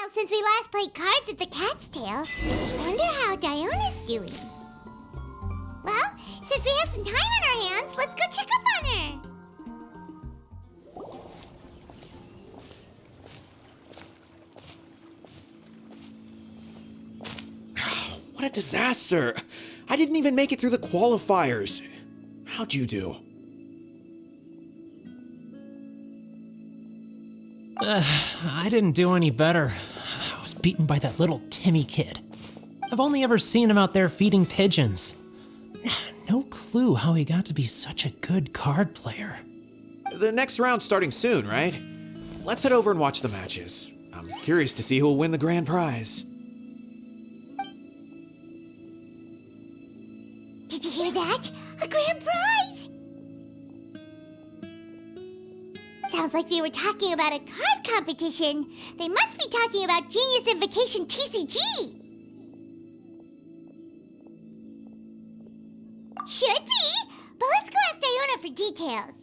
while since we last played cards at the Cat's Tail. Wonder how Diona's doing. Well, since we have some time on our hands, let's go check up on her. What a disaster! I didn't even make it through the qualifiers. How'd you do? I didn't do any better. I was beaten by that little Timmy kid. I've only ever seen him out there feeding pigeons. No clue how he got to be such a good card player. The next round's starting soon, right? Let's head over and watch the matches. I'm curious to see who'll win the grand prize. Did you hear that? A grand prize! Sounds like they were talking about a card competition. They must be talking about Genius Invocation TCG. Should be, but let's go ask Diona for details.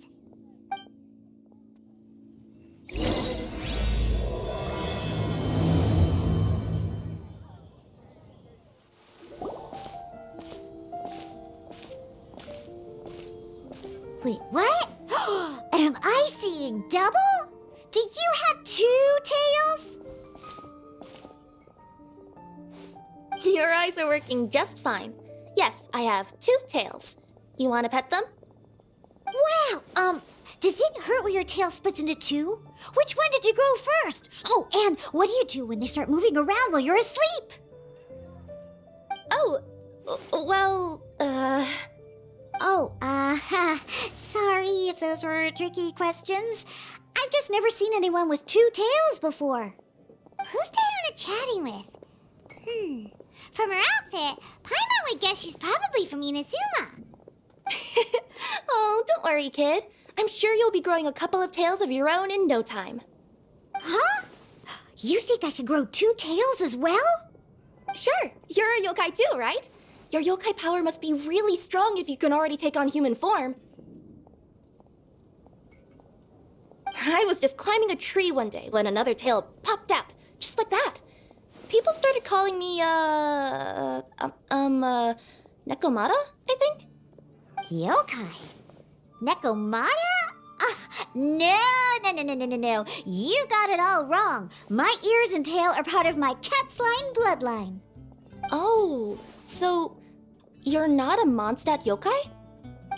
Wait, what? Am I seeing double? Do you have 2 tails? Your eyes are working just fine. Yes, I have 2 tails. You want to pet them? Wow, does it hurt when your tail splits into 2? Which one did you grow first? Oh, and what do you do when they start moving around while you're asleep? Oh, well, sorry if those were tricky questions. I've just never seen anyone with 2 tails before. Who's Diona chatting with? From her outfit, Paimon would guess she's probably from Inazuma. Oh, don't worry, kid. I'm sure you'll be growing a couple of tails of your own in no time. Huh? You think I could grow 2 tails as well? Sure, you're a yokai too, right? Your yokai power must be really strong if you can already take on human form. I was just climbing a tree one day when another tail popped out, just like that. People started calling me, Nekomata, I think? Yokai? Nekomata? No. You got it all wrong. My ears and tail are part of my cat's line bloodline. Oh, so you're not a Mondstadt yokai?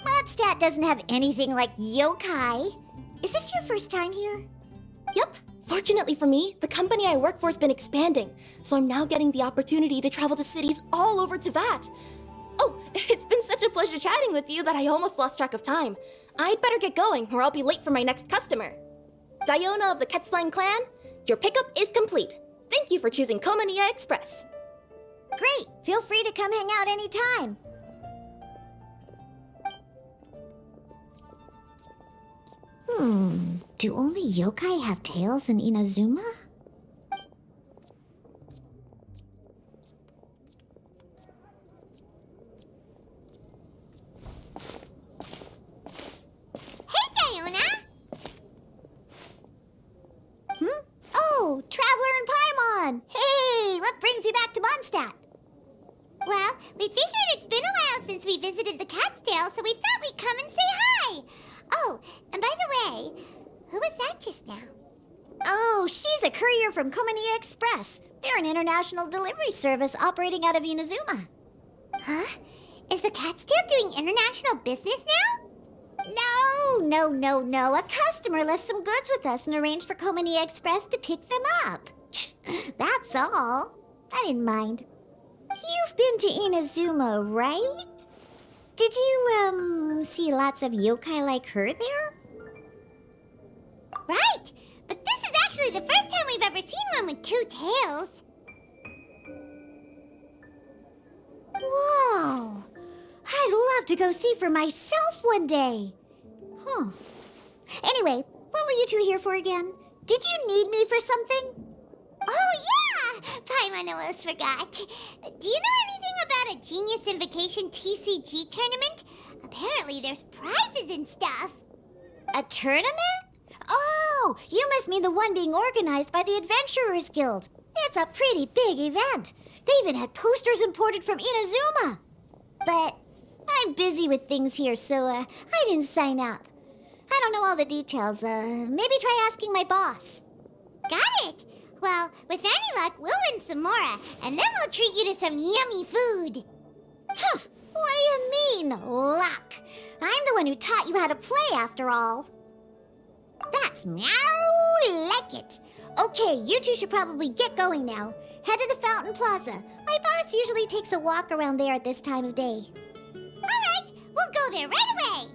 Mondstadt doesn't have anything like yokai. Is this your first time here? Yep. Fortunately for me, the company I work for has been expanding, so I'm now getting the opportunity to travel to cities all over Teyvat. Oh, it's been such a pleasure chatting with you that I almost lost track of time. I'd better get going, or I'll be late for my next customer. Diona of the Quetzline clan, your pickup is complete. Thank you for choosing Komania Express. Great! Feel free to come hang out anytime. Do only yokai have tails in Inazuma? Hey, Diona! Oh, Traveler and Paimon! Hey, what brings you back to Mondstadt? Well, we figured it's been a while since we visited the Cat's Tail, so we thought we'd come and say hi! Oh, and by the way, who was that just now? Oh, she's a courier from Komania Express. They're an international delivery service operating out of Inazuma. Huh? Is the Cat's Tail doing international business now? No. A customer left some goods with us and arranged for Komania Express to pick them up. That's all. I didn't mind. You've been to Inazuma, right? Did you, see lots of yokai like her there? Right! But this is actually the first time we've ever seen one with 2 tails. Whoa! I'd love to go see for myself one day. Huh. Anyway, what were you 2 here for again? Did you need me for something? Oh, yeah! Paimon almost forgot. Do you know anything about a Genius Invocation TCG tournament? Apparently there's prizes and stuff. A tournament? Oh, you must mean the one being organized by the Adventurers Guild. It's a pretty big event. They even had posters imported from Inazuma. But I'm busy with things here, so I didn't sign up. I don't know all the details. Maybe try asking my boss. Got it. Well, with any luck, we'll win some more, and then we'll treat you to some yummy food. Huh. What do you mean, luck? I'm the one who taught you how to play, after all. That's meow like it. Okay, you two should probably get going now. Head to the Fountain Plaza. My boss usually takes a walk around there at this time of day. All right, we'll go there right away.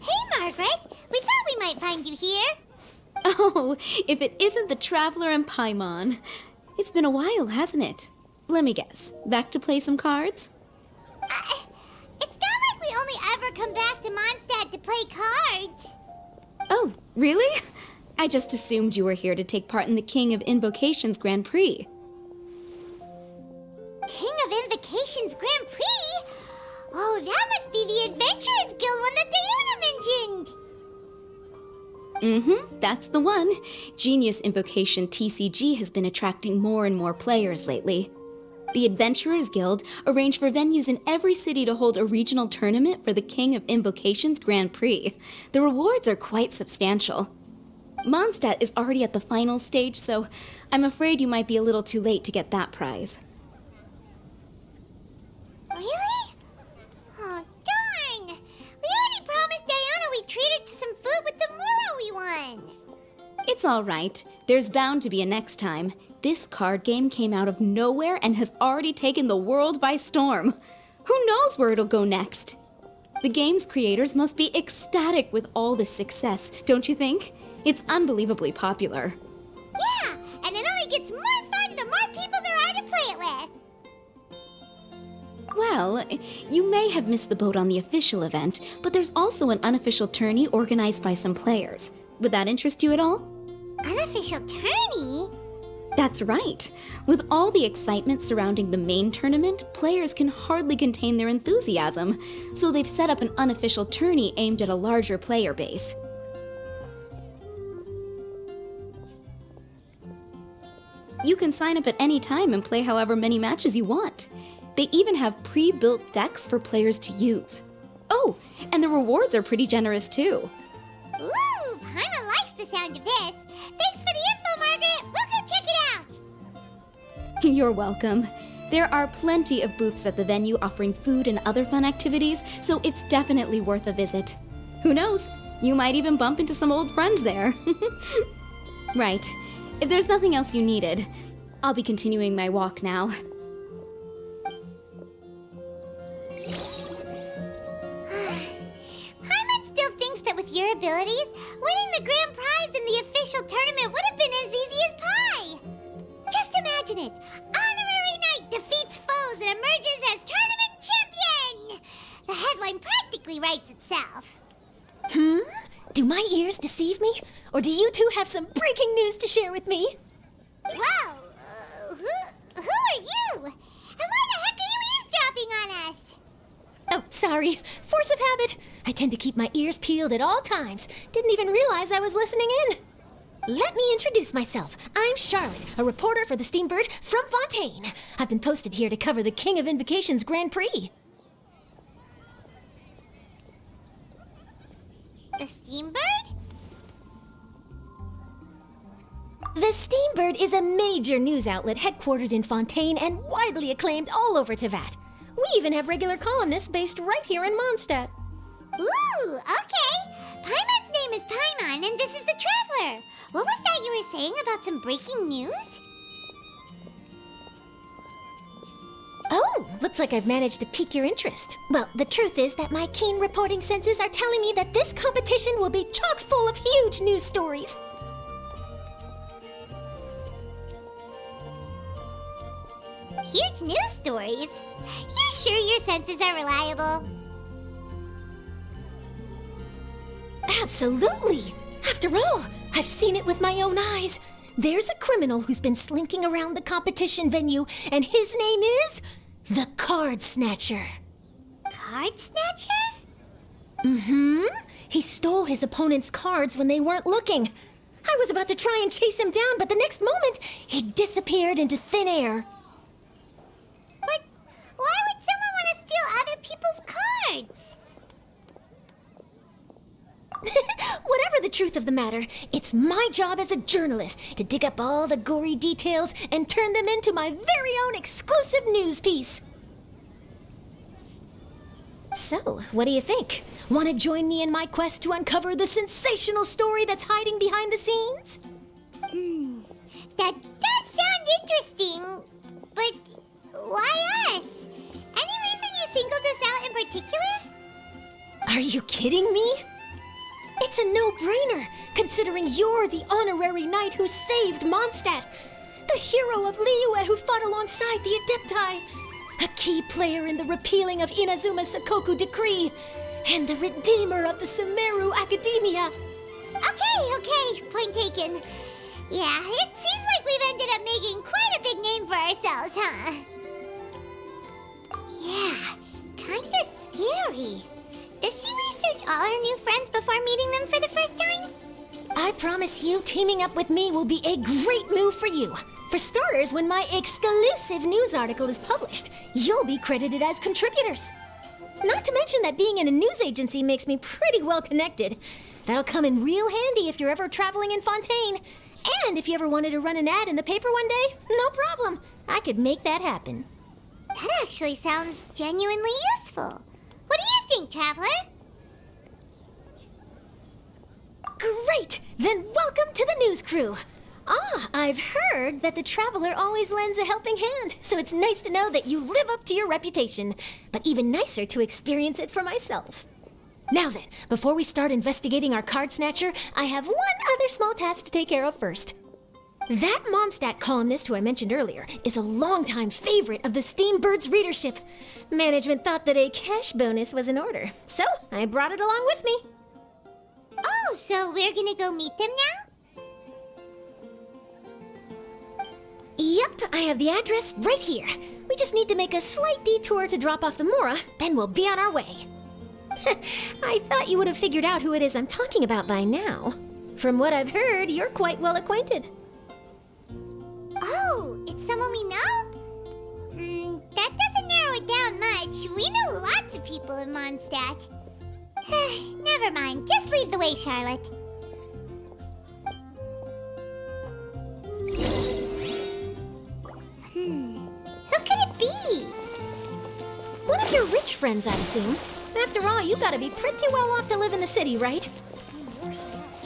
Hey, Margaret. We thought we might find you here. Oh, if it isn't the Traveler and Paimon. It's been a while, hasn't it? Let me guess. Back to play some cards? It's not like we only ever come back to Mondstadt to play cards. Oh, really? I just assumed you were here to take part in the King of Invocations Grand Prix. King of Invocations Grand Prix? Oh, that must be the Adventurers Guild one that Diona mentioned. That's the one. Genius Invocation TCG has been attracting more and more players lately. The Adventurers Guild arranged for venues in every city to hold a regional tournament for the King of Invocations Grand Prix. The rewards are quite substantial. Mondstadt is already at the final stage, so I'm afraid you might be a little too late to get that prize. Really? Oh, darn! We already promised Diona we'd treat her to some food with the Mora we won. It's all right. There's bound to be a next time. This card game came out of nowhere and has already taken the world by storm. Who knows where it'll go next? The game's creators must be ecstatic with all this success, don't you think? It's unbelievably popular. Yeah, and it only gets more fun the more people there are to play it with. Well, you may have missed the boat on the official event, but there's also an unofficial tourney organized by some players. Would that interest you at all? Unofficial tourney? That's right. With all the excitement surrounding the main tournament, players can hardly contain their enthusiasm, so they've set up an unofficial tourney aimed at a larger player base. You can sign up at any time and play however many matches you want. They even have pre-built decks for players to use. Oh, and the rewards are pretty generous too. Ooh, Paimon likes the sound of this. Thanks for the info, Margaret. We'll go check it out. You're welcome. There are plenty of booths at the venue offering food and other fun activities, so it's definitely worth a visit. Who knows? You might even bump into some old friends there. Right. If there's nothing else you needed, I'll be continuing my walk now. Paimon still thinks that with your abilities, winning the grand prize in the official tournament would have been as easy as pie. Just imagine it. Honorary Knight defeats foes and emerges as tournament champion. The headline practically writes itself. Do my ears deceive me? Or do you two have some breaking news to share with me? Whoa! Who are you? And why the heck are you eavesdropping on us? Oh, sorry. Force of habit. I tend to keep my ears peeled at all times. Didn't even realize I was listening in. Let me introduce myself. I'm Charlotte, a reporter for the Steambird from Fontaine. I've been posted here to cover the King of Invocations Grand Prix. The Steambird? The Steambird is a major news outlet headquartered in Fontaine and widely acclaimed all over Teyvat. We even have regular columnists based right here in Mondstadt. Ooh, okay. Paimon's name is Paimon, and this is the Traveler. What was that you were saying about some breaking news? Oh, looks like I've managed to pique your interest. Well, the truth is that my keen reporting senses are telling me that this competition will be chock full of huge news stories. Huge news stories? You sure your senses are reliable? Absolutely! After all, I've seen it with my own eyes. There's a criminal who's been slinking around the competition venue, and his name is the Card Snatcher. Card Snatcher? Mm-hmm. He stole his opponent's cards when they weren't looking. I was about to try and chase him down, but the next moment, he disappeared into thin air. But why would someone want to steal other people's cards? Whatever the truth of the matter, it's my job as a journalist to dig up all the gory details and turn them into my very own exclusive news piece. So, what do you think? Want to join me in my quest to uncover the sensational story that's hiding behind the scenes? That does sound interesting, but why us? Any reason you singled us out in particular? Are you kidding me? It's a no-brainer, considering you're the honorary knight who saved Mondstadt, the hero of Liyue who fought alongside the Adepti, a key player in the repealing of Inazuma's Sakoku decree, and the redeemer of the Sumeru Academia. Okay, point taken. Yeah, it seems like we've ended up making quite a big name for ourselves, huh? Yeah, kinda scary. Does she research all her new friends before meeting them for the first time? I promise you, teaming up with me will be a great move for you. For starters, when my exclusive news article is published, you'll be credited as contributors. Not to mention that being in a news agency makes me pretty well connected. That'll come in real handy if you're ever traveling in Fontaine. And if you ever wanted to run an ad in the paper one day, no problem. I could make that happen. That actually sounds genuinely useful. What do you think, Traveler? Great! Then welcome to the news crew. I've heard that the Traveler always lends a helping hand, so it's nice to know that you live up to your reputation, but even nicer to experience it for myself. Now then, before we start investigating our card snatcher, I have one other small task to take care of first. That Mondstadt columnist who I mentioned earlier is a longtime favorite of the Steambird's readership. Management thought that a cash bonus was in order, so I brought it along with me. Oh, so we're gonna go meet them now? Yep, I have the address right here. We just need to make a slight detour to drop off the Mora, then we'll be on our way. I thought you would have figured out who it is I'm talking about by now. From what I've heard, you're quite well acquainted. Oh, it's someone we know? That doesn't narrow it down much. We know lots of people in Mondstadt. Never mind, just lead the way, Charlotte. Who could it be? One of your rich friends, I assume. After all, you gotta be pretty well off to live in the city, right?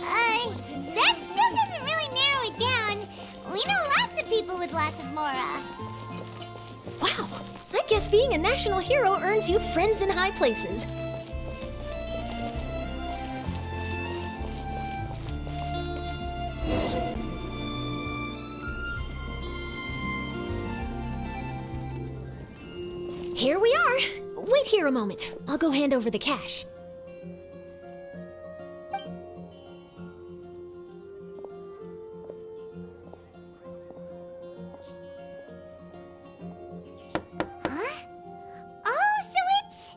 That still doesn't really narrow it down. We know lots of people with lots of Mora. Wow, I guess being a national hero earns you friends in high places. Here we are. Wait here a moment. I'll go hand over the cash. Huh? Oh, so it's...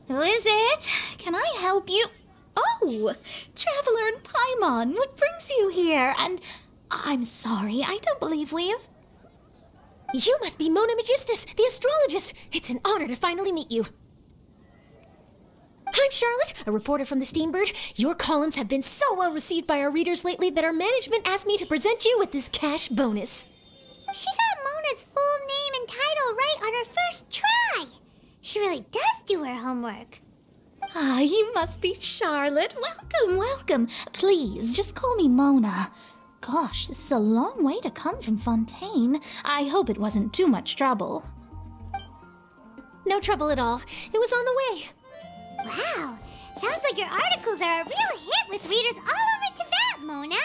Who is it? Can I help you? Oh, Traveler and Paimon, what brings you here? And I'm sorry, I don't believe we've... You must be Mona Magistus, the astrologist. It's an honor to finally meet you. I'm Charlotte, a reporter from the Steambird. Your columns have been so well received by our readers lately that our management asked me to present you with this cash bonus. She got Mona's full name and title right on her first try. She really does do her homework. Ah, you must be Charlotte. Welcome, welcome. Please, just call me Mona. Gosh, this is a long way to come from Fontaine. I hope it wasn't too much trouble. No trouble at all. It was on the way. Wow, sounds like your articles are a real hit with readers all over Tibet, Mona.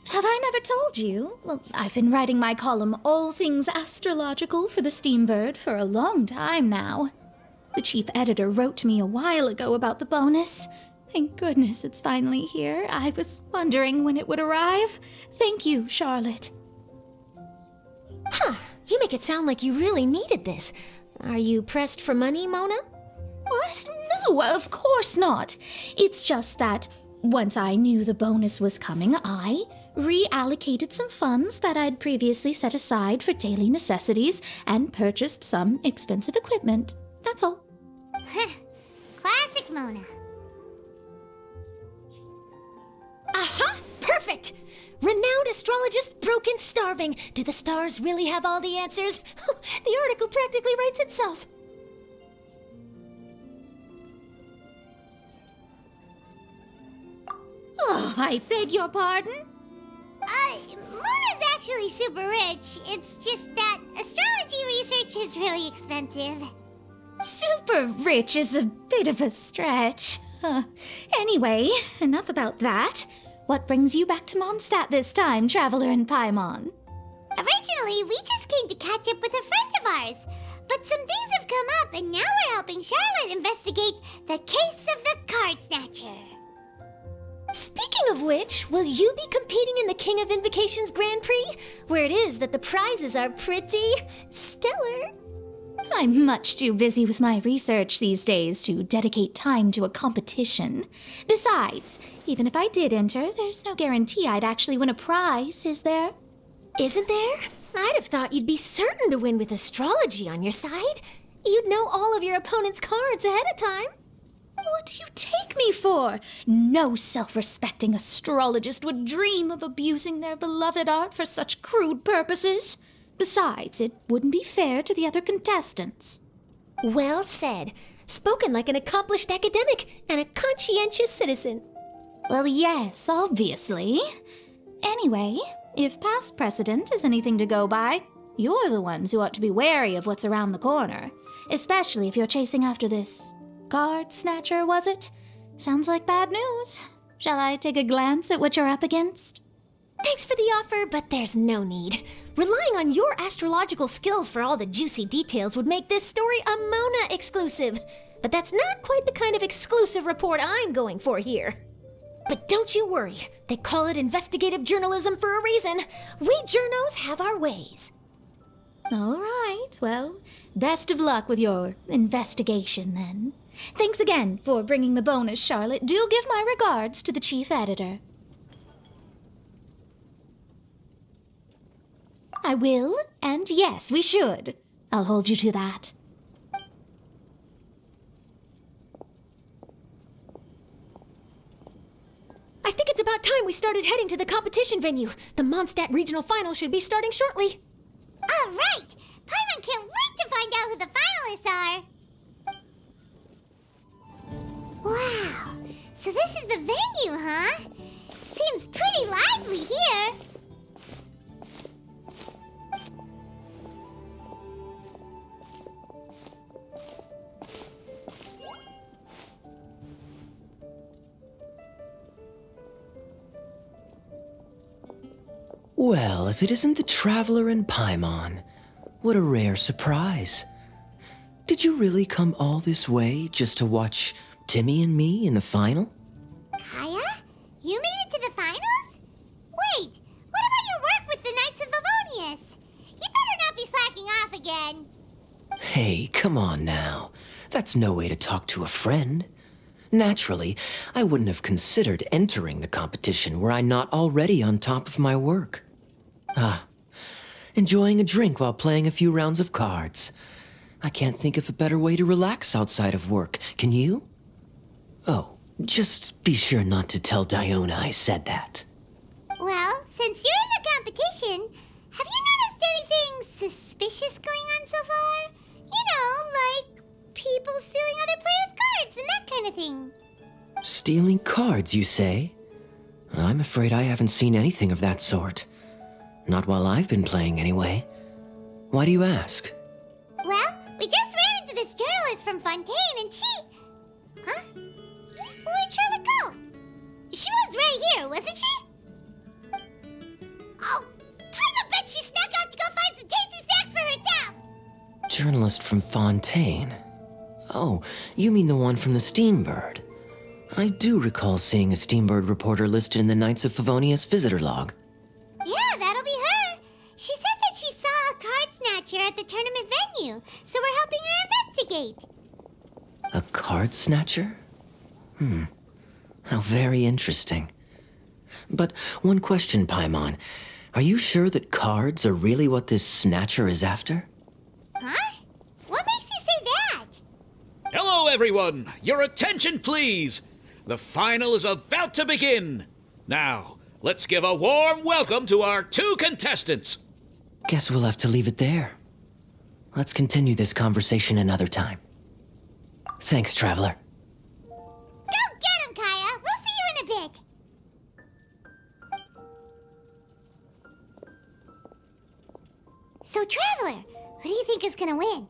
Have I never told you? Well, I've been writing my column All Things Astrological for the Steambird for a long time now. The chief editor wrote to me a while ago about the bonus. Thank goodness it's finally here. I was wondering when it would arrive. Thank you, Charlotte. Huh, you make it sound like you really needed this. Are you pressed for money, Mona? What? No, of course not. It's just that once I knew the bonus was coming, I reallocated some funds that I'd previously set aside for daily necessities and purchased some expensive equipment. That's all. Classic Mona. Aha! Perfect! Renowned astrologist broken starving. Do the stars really have all the answers? The article practically writes itself. Oh, I beg your pardon? Mona's actually super rich. It's just that astrology research is really expensive. Super rich is a bit of a stretch. Anyway, enough about that. What brings you back to Mondstadt this time, Traveler in Paimon? Originally, we just came to catch up with a friend of ours. But some things have come up, and now we're helping Charlotte investigate the case of the Card Snatcher. Speaking of which, will you be competing in the King of Invocations Grand Prix? Where it is that the prizes are pretty stellar. I'm much too busy with my research these days to dedicate time to a competition. Besides, even if I did enter, there's no guarantee I'd actually win a prize, is there? Isn't there? I'd have thought you'd be certain to win with astrology on your side. You'd know all of your opponent's cards ahead of time. What do you take me for? No self-respecting astrologist would dream of abusing their beloved art for such crude purposes. Besides, it wouldn't be fair to the other contestants. Well said. Spoken like an accomplished academic and a conscientious citizen. Well, yes, obviously. Anyway, if past precedent is anything to go by, you're the ones who ought to be wary of what's around the corner. Especially if you're chasing after this card snatcher, was it? Sounds like bad news. Shall I take a glance at what you're up against? Thanks for the offer, but there's no need. Relying on your astrological skills for all the juicy details would make this story a Mona exclusive. But that's not quite the kind of exclusive report I'm going for here. But don't you worry. They call it investigative journalism for a reason. We journos have our ways. All right, well, best of luck with your investigation then. Thanks again for bringing the bonus, Charlotte. Do give my regards to the chief editor. I will, and yes, we should. I'll hold you to that. I think it's about time we started heading to the competition venue. The Mondstadt Regional Final should be starting shortly. All right! Paimon can't wait to find out who the finalists are! Wow! So this is the venue, huh? Seems pretty lively here. Well, if it isn't the Traveler in Paimon, what a rare surprise. Did you really come all this way just to watch Timmy and me in the final? Kaya? You made it to the finals? Wait, what about your work with the Knights of Favonius? You better not be slacking off again. Hey, come on now. That's no way to talk to a friend. Naturally, I wouldn't have considered entering the competition were I not already on top of my work. Enjoying a drink while playing a few rounds of cards. I can't think of a better way to relax outside of work, can you? Oh, just be sure not to tell Diona I said that. Well, since you're in the competition, have you noticed anything suspicious going on so far? You know, like people stealing other players' cards and that kind of thing. Stealing cards, you say? I'm afraid I haven't seen anything of that sort. Not while I've been playing, anyway. Why do you ask? Well, we just ran into this journalist from Fontaine and she... Huh? Where'd Charlotte go? She was right here, wasn't she? Oh, I bet she snuck out to go find some tasty snacks for herself! Journalist from Fontaine. Oh, you mean the one from the Steambird. I do recall seeing a Steambird reporter listed in the Knights of Favonius visitor log. Yeah, that'll be her. She said that she saw a card snatcher at the tournament venue, so we're helping her investigate. A card snatcher? How very interesting. But one question, Paimon. Are you sure that cards are really what this snatcher is after? Huh? What makes you say that? Hello, everyone! Your attention, please! The final is about to begin! Now, let's give a warm welcome to our 2 contestants! Guess we'll have to leave it there. Let's continue this conversation another time. Thanks, Traveler. Go get him, Kaya! We'll see you in a bit! So, Traveler, who do you think is gonna win?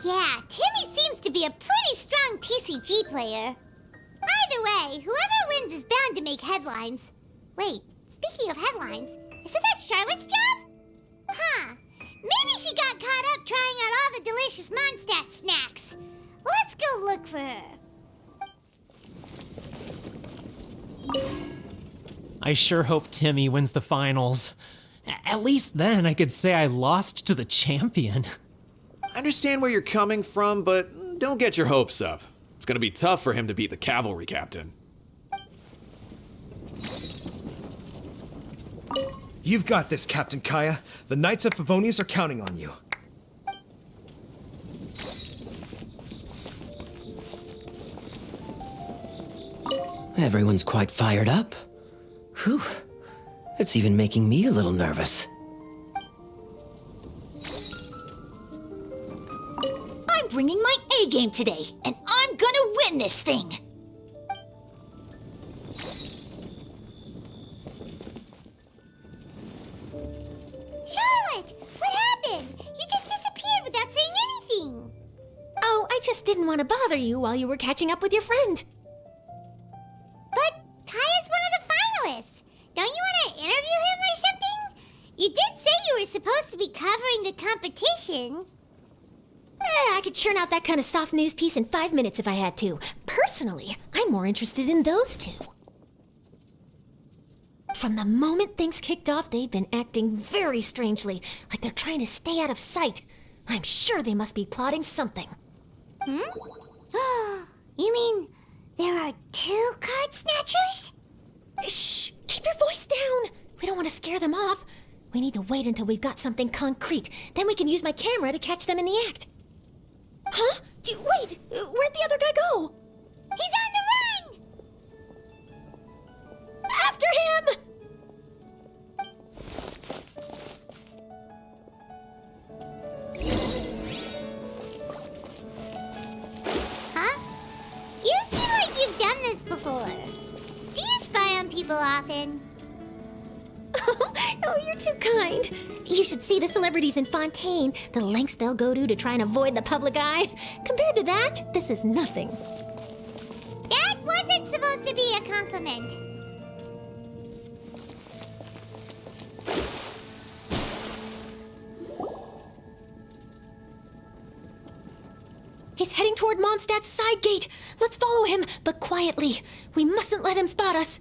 Yeah, Timmy seems to be a pretty strong TCG player. Either way, whoever wins is bound to make headlines. Wait, speaking of headlines, isn't that Charlotte's job? Huh. Maybe she got caught up trying out all the delicious Mondstadt snacks. Let's go look for her. I sure hope Timmy wins the finals. At least then I could say I lost to the champion. I understand where you're coming from, but don't get your hopes up. It's gonna be tough for him to beat the cavalry captain. You've got this, Captain Kaya. The Knights of Favonius are counting on you. Everyone's quite fired up. Whew. It's even making me a little nervous. I'm bringing my A game today, and I'm gonna win this thing. Charlotte, what happened? You just disappeared without saying anything. Oh, I just didn't want to bother you while you were catching up with your friend. But Kaya's one of the finalists. Don't you want to interview him or something? You did say you were supposed to be covering the competition. I could churn out that kind of soft news piece in 5 minutes if I had to. Personally, I'm more interested in those 2. From the moment things kicked off, they've been acting very strangely, like they're trying to stay out of sight. I'm sure they must be plotting something. You mean there are 2 card snatchers? Shh! Keep your voice down! We don't want to scare them off. We need to wait until we've got something concrete. Then we can use my camera to catch them in the act. Huh? Wait! Where'd the other guy go? He's on the run! After him! Huh? You seem like you've done this before. Do you spy on people often? Oh, you're too kind. You should see the celebrities in Fontaine, the lengths they'll go to try and avoid the public eye. Compared to that, this is nothing. That wasn't supposed to be a compliment. He's heading toward Mondstadt's side gate. Let's follow him, but quietly. We mustn't let him spot us.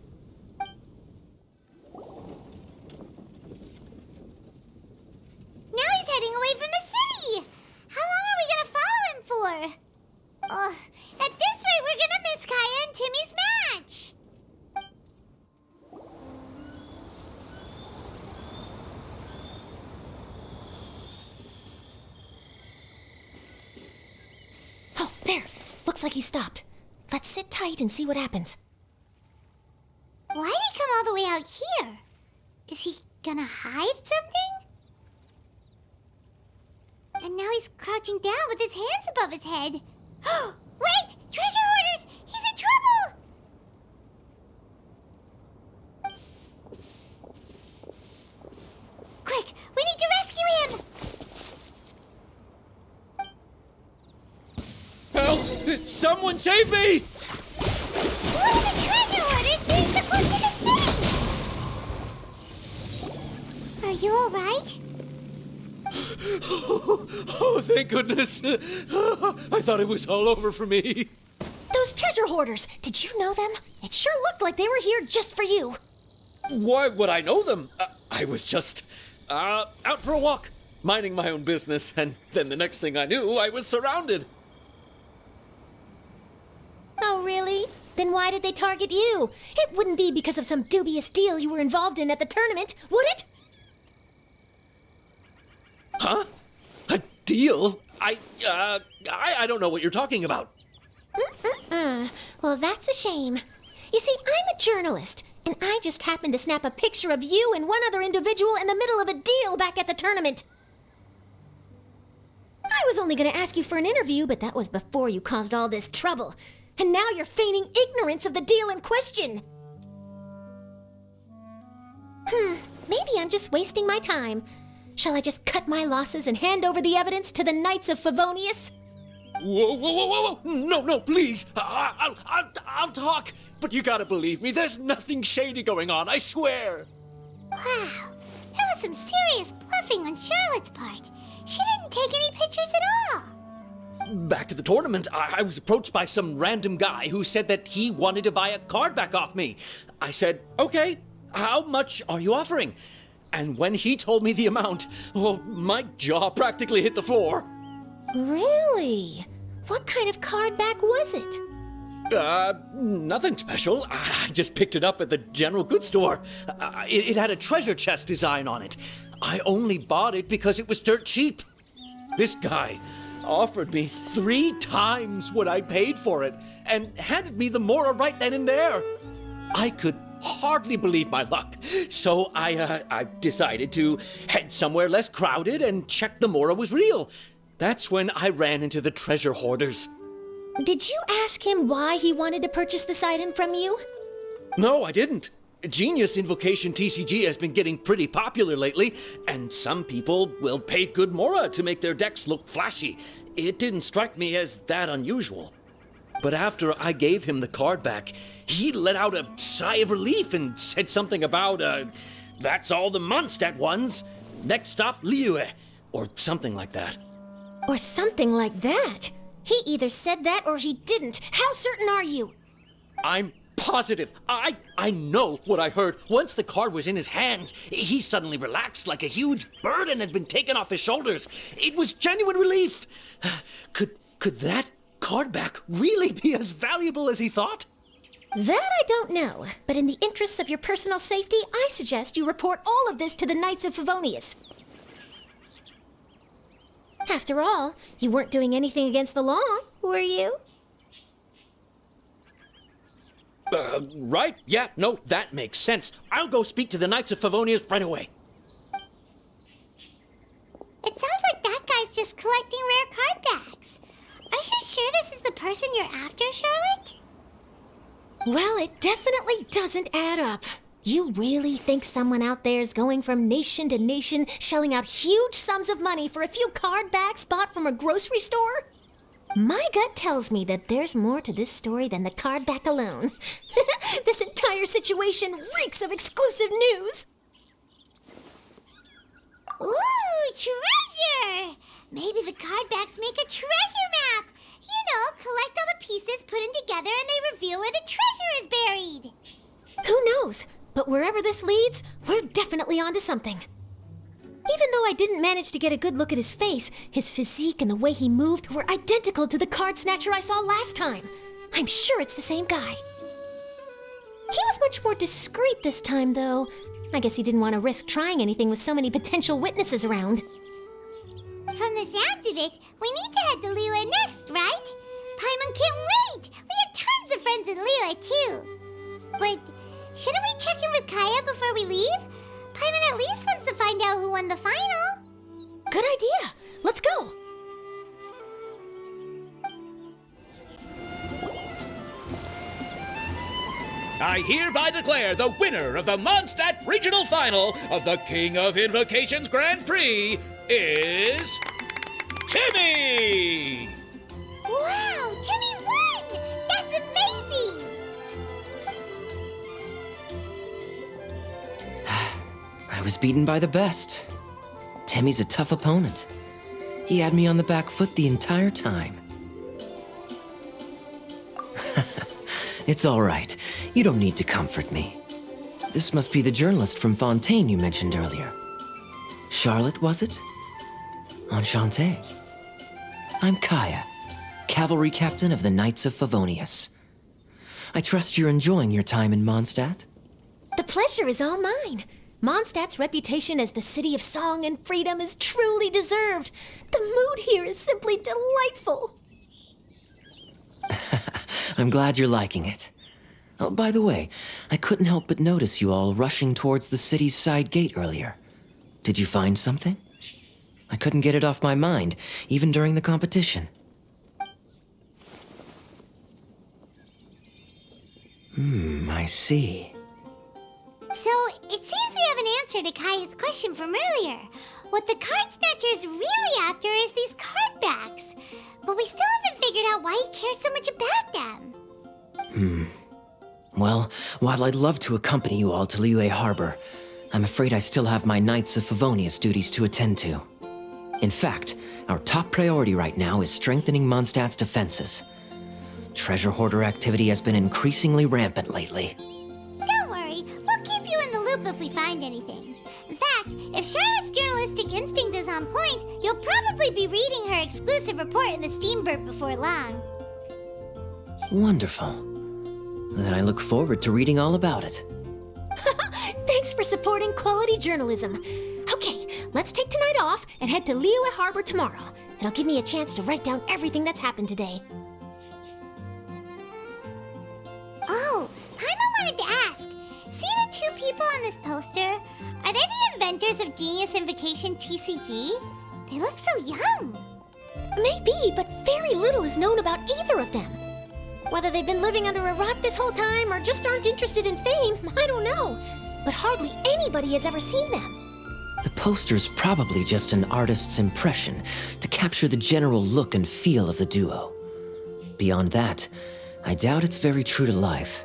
Now he's heading away from the city! How long are we gonna follow him for? At this rate, we're gonna miss Kaya and Timmy's match! Oh, there. Looks like he stopped. Let's sit tight and see what happens. Why'd he come all the way out here? Is he gonna hide something? And now he's crouching down with his hands above his head. Wait! Treasure hoarders! He's in trouble! Quick! We need to rescue him! Help! Someone save me! What are the treasure hoarders doing so close to the city? Are you alright? Oh, thank goodness. I thought it was all over for me. Those treasure hoarders, did you know them? It sure looked like they were here just for you. Why would I know them? I was just out for a walk. minding my own business, and then the next thing I knew, I was surrounded. Oh, really? Then why did they target you? It wouldn't be because of some dubious deal you were involved in at the tournament, would it? Huh? A deal? I don't know what you're talking about. Well, that's a shame. You see, I'm a journalist, and I just happened to snap a picture of you and one other individual in the middle of a deal back at the tournament. I was only going to ask you for an interview, but that was before you caused all this trouble. And now you're feigning ignorance of the deal in question. Maybe I'm just wasting my time. Shall I just cut my losses and hand over the evidence to the Knights of Favonius? Whoa! No, please. I'll talk. But you gotta believe me, there's nothing shady going on, I swear. Wow, that was some serious bluffing on Charlotte's part. She didn't take any pictures at all. Back at the tournament, I was approached by some random guy who said that he wanted to buy a card back off me. I said, okay, how much are you offering? And when he told me the amount, oh, my jaw practically hit the floor. Really? What kind of card back was it? Nothing special. I just picked it up at the general goods store. It had a treasure chest design on it. I only bought it because it was dirt cheap. This guy offered me 3 times what I paid for it and handed me the Mora right then and there. I could hardly believe my luck, so I decided to head somewhere less crowded and check the Mora was real. That's when I ran into the treasure hoarders. Did you ask him why he wanted to purchase this item from you? No, I didn't. Genius Invocation TCG has been getting pretty popular lately, and some people will pay good Mora to make their decks look flashy. It didn't strike me as that unusual. But after I gave him the card back, he let out a sigh of relief and said something about, that's all the Mondstadt ones. Next stop, Liyue, or something like that. Or something like that? He either said that or he didn't. How certain are you? I'm positive. I know what I heard. Once the card was in his hands, he suddenly relaxed like a huge burden had been taken off his shoulders. It was genuine relief. Could that card back really be as valuable as he thought? That I don't know, but in the interests of your personal safety, I suggest you report all of this to the Knights of Favonius. After all, you weren't doing anything against the law, were you? Right? Yeah, no, that makes sense. I'll go speak to the Knights of Favonius right away. It sounds like that guy's just collecting rare card backs. Are you sure this is the person you're after, Charlotte? Well, it definitely doesn't add up. You really think someone out there is going from nation to nation, shelling out huge sums of money for a few card backs bought from a grocery store? My gut tells me that there's more to this story than the card back alone. This entire situation reeks of exclusive news. Ooh, treasure! Maybe the card backs make a treasure map. You know, collect all the pieces, put them together, and they reveal where the treasure is buried. Who knows? But wherever this leads, we're definitely onto something. Even though I didn't manage to get a good look at his face, his physique and the way he moved were identical to the card snatcher I saw last time. I'm sure it's the same guy. He was much more discreet this time, though. I guess he didn't want to risk trying anything with so many potential witnesses around. From the sounds of it, we need to head to Liyue next, right? Paimon can't wait! We have tons of friends in Liyue, too. But shouldn't we check in with Kaya before we leave? Paimon at least wants to find out who won the final. Good idea. Let's go. I hereby declare the winner of the Mondstadt Regional Final of the King of Invocations Grand Prix is Timmy! Wow, Timmy won! That's amazing! I was beaten by the best. Timmy's a tough opponent. He had me on the back foot the entire time. It's all right. You don't need to comfort me. This must be the journalist from Fontaine you mentioned earlier. Charlotte, was it? Enchanté. I'm Kaya, cavalry captain of the Knights of Favonius. I trust you're enjoying your time in Mondstadt? The pleasure is all mine. Mondstadt's reputation as the city of song and freedom is truly deserved. The mood here is simply delightful. I'm glad you're liking it. Oh, by the way, I couldn't help but notice you all rushing towards the city's side gate earlier. Did you find something? I couldn't get it off my mind, even during the competition. I see. So, it seems we have an answer to Kaya's question from earlier. What the card snatcher's really after is these card backs. But we still haven't figured out why he cares so much about them. Well, while I'd love to accompany you all to Liyue Harbor, I'm afraid I still have my Knights of Favonius duties to attend to. In fact, our top priority right now is strengthening Mondstadt's defenses. Treasure hoarder activity has been increasingly rampant lately. Don't worry, we'll keep you in the loop if we find anything. In fact, if Charlotte's journalistic instinct is on point, you'll probably be reading her exclusive report in the Steambird before long. Wonderful. Then I look forward to reading all about it. Thanks for supporting quality journalism. Okay, let's take tonight off and head to Liyue Harbor tomorrow. It'll give me a chance to write down everything that's happened today. Oh, Paimon wanted to ask. See the two people on this poster? Are they the inventors of Genius Invocation TCG? They look so young. Maybe, but very little is known about either of them. Whether they've been living under a rock this whole time or just aren't interested in fame, I don't know. But hardly anybody has ever seen them. The poster's probably just an artist's impression to capture the general look and feel of the duo. Beyond that, I doubt it's very true to life.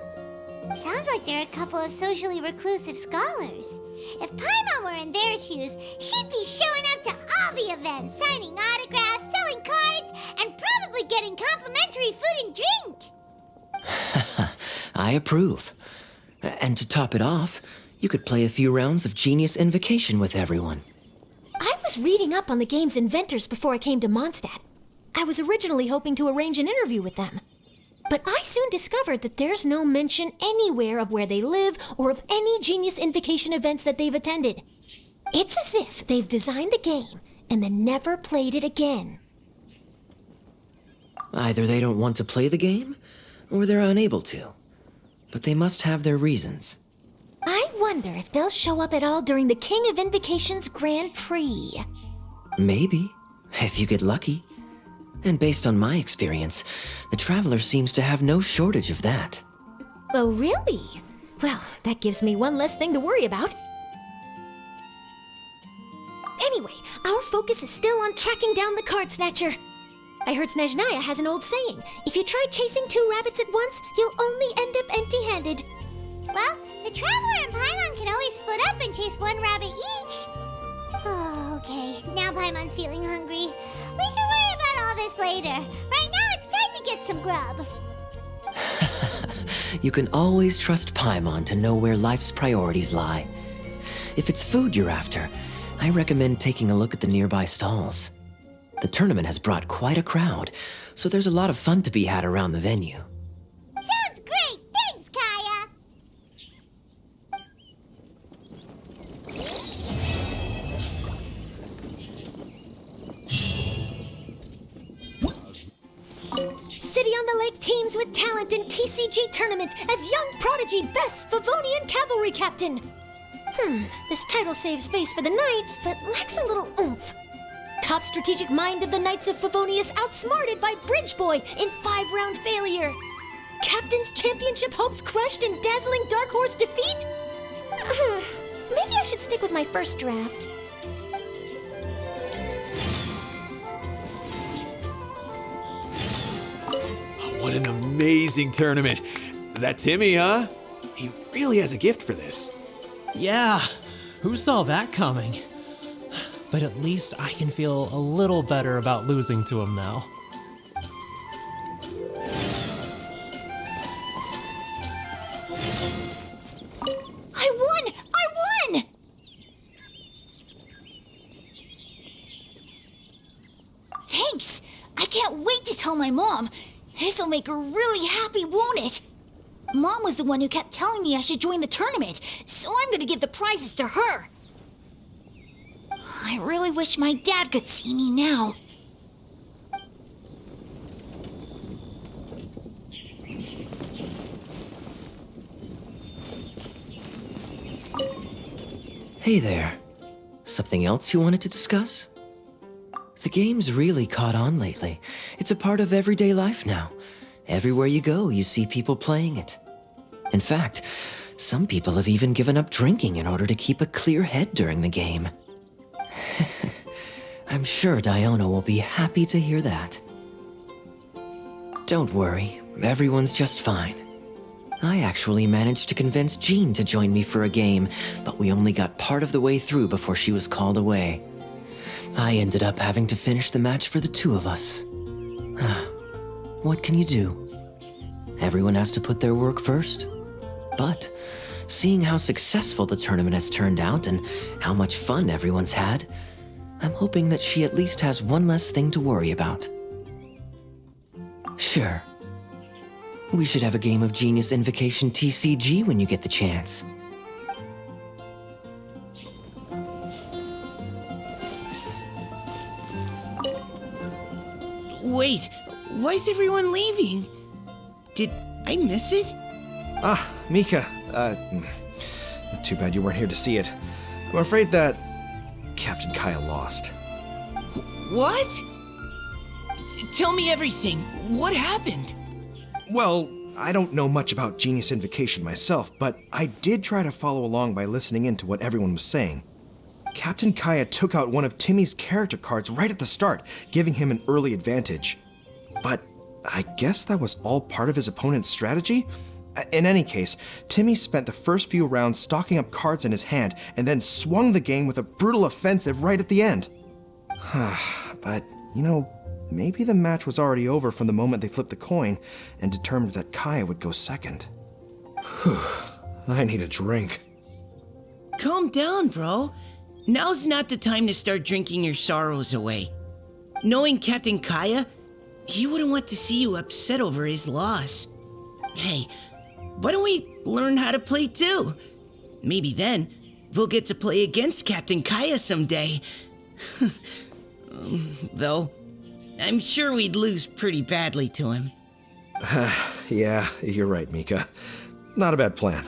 Sounds like they're a couple of socially reclusive scholars. If Paimon were in their shoes, she'd be showing up to all the events, signing autographs, selling cards, and probably getting complimentary food and drink. I approve. And to top it off, you could play a few rounds of Genius Invocation with everyone. I was reading up on the game's inventors before I came to Mondstadt. I was originally hoping to arrange an interview with them. But I soon discovered that there's no mention anywhere of where they live or of any Genius Invocation events that they've attended. It's as if they've designed the game and then never played it again. Either they don't want to play the game, or they're unable to. But they must have their reasons. I wonder if they'll show up at all during the King of Invocation's Grand Prix. Maybe, if you get lucky. And based on my experience, the Traveler seems to have no shortage of that. Oh, really? Well, that gives me one less thing to worry about. Anyway, our focus is still on tracking down the card snatcher. I heard Snezhnaya has an old saying. If you try chasing two rabbits at once, you'll only end up empty-handed. Well, the Traveler and Paimon can always split up and chase one rabbit each. Oh, okay. Now Paimon's feeling hungry. We can worry about all this later. Right now, it's time to get some grub. You can always trust Paimon to know where life's priorities lie. If it's food you're after, I recommend taking a look at the nearby stalls. The tournament has brought quite a crowd, so there's a lot of fun to be had around the venue. Sounds great! Thanks, Kaya! City on the Lake teams with talent in TCG tournament as young prodigy best Favonian cavalry captain. This title saves face for the Knights, but lacks a little oomph. Top strategic mind of the Knights of Favonius outsmarted by Bridge Boy in 5-round failure. Captain's championship hopes crushed in dazzling Dark Horse defeat? Maybe I should stick with my first draft. What an amazing tournament. That Timmy, huh? He really has a gift for this. Yeah, who saw that coming? But at least I can feel a little better about losing to him now. I won! I won! my mom. This'll make her really happy, won't it? Mom was the one who kept telling me I should join the tournament, so I'm gonna give the prizes to her. I really wish my dad could see me now. Hey there. Something else you wanted to discuss? The game's really caught on lately. It's a part of everyday life now. Everywhere you go, you see people playing it. In fact, some people have even given up drinking in order to keep a clear head during the game. I'm sure Diona will be happy to hear that. Don't worry, everyone's just fine. I actually managed to convince Jean to join me for a game, but we only got part of the way through before she was called away. I ended up having to finish the match for the two of us. What can you do? Everyone has to put their work first. But, seeing how successful the tournament has turned out and how much fun everyone's had, I'm hoping that she at least has one less thing to worry about. Sure. We should have a game of Genius Invocation TCG when you get the chance. Wait, why is everyone leaving? Did I miss it? Ah, Mika. Too bad you weren't here to see it. I'm afraid that Captain Kaya lost. What? Tell me everything. What happened? Well, I don't know much about Genius Invocation myself, but I did try to follow along by listening in to what everyone was saying. Captain Kaya took out one of Timmy's character cards right at the start, giving him an early advantage. But I guess that was all part of his opponent's strategy? In any case, Timmy spent the first few rounds stocking up cards in his hand and then swung the game with a brutal offensive right at the end. But, you know, maybe the match was already over from the moment they flipped the coin and determined that Kaya would go second. Whew, I need a drink. Calm down, bro. Now's not the time to start drinking your sorrows away. Knowing Captain Kaya, he wouldn't want to see you upset over his loss. Hey, why don't we learn how to play too? Maybe then we'll get to play against Captain Kaya someday. Though, I'm sure we'd lose pretty badly to him. Yeah, you're right, Mika. Not a bad plan.